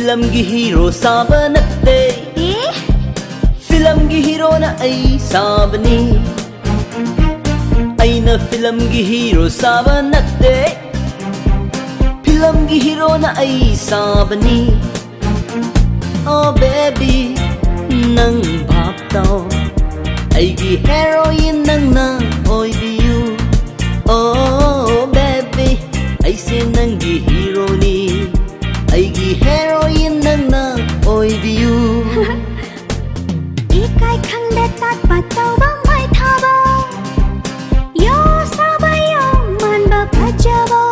ꯐꯤꯂꯝꯒꯤ ꯍꯤꯔꯣ ꯁꯥꯕ ꯅꯠꯇꯦ ꯐꯤꯂꯝꯒꯤ ꯍꯤꯔꯣꯅ ꯑꯩ ꯁꯥꯕꯅꯤ ꯑꯩꯅ ꯐꯤꯂꯝꯒꯤ ꯍꯤꯔꯣ ꯁꯥꯕ ꯅꯠꯇꯦ ꯐꯤꯂꯝꯒꯤ ꯍꯤꯔꯣꯅ ꯑꯩ ꯁꯥꯕꯅꯤ Oh baby nang bhap tao aigi heroine nangna oibiyu Oh baby aise nangi hero ni aigi heroine nangna oibiyu ikai khangda tat patau ba mai thaba yo saba yo man ba phajabo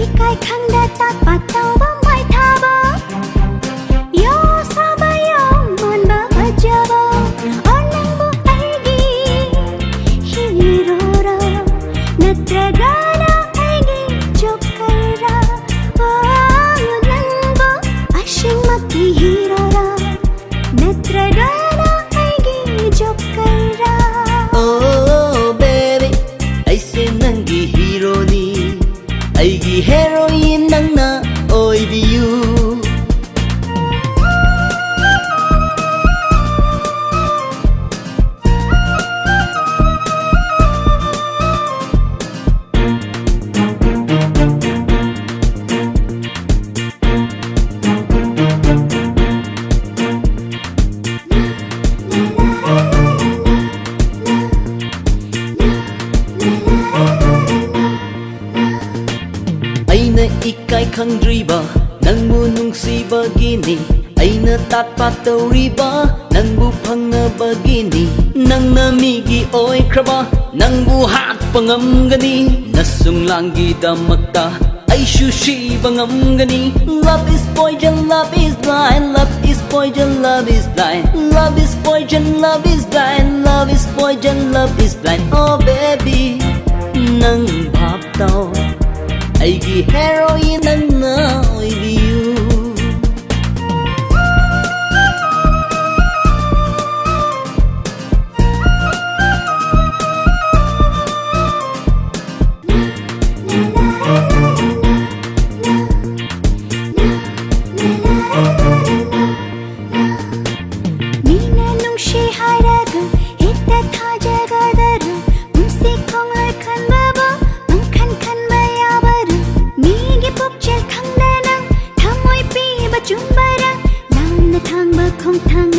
ikai khangda tat patau ba mai thaba yo saba yo man ba phajabo onang bu aigi hero ra natraga na aigi jokara oh nang bu ashing maki hero ra natraga na aigi jokara Oh baby aise nangi hero ni aigi heroine nangna oibiyu Aina ikai khangdriba nangbu nungsibagini aina tatpa tawriba nangbu phangabagini nangna migi oikraba nangbu hatpa ngamgani nasung langi damakta aishu shiba ngamgani Love is poison, love is blind, love is poison, love is blind, love is poison, love is blind, love is poison, love is blind. Oh baby nang bhap tao aigi heroine nangna oibiyu Mina nungshi hairaga hita thajagadaru unsi konglai khanbaba angkhan khanbayabaru migi pokchel khangnana thamoi piba chumbara launa thangba khong thang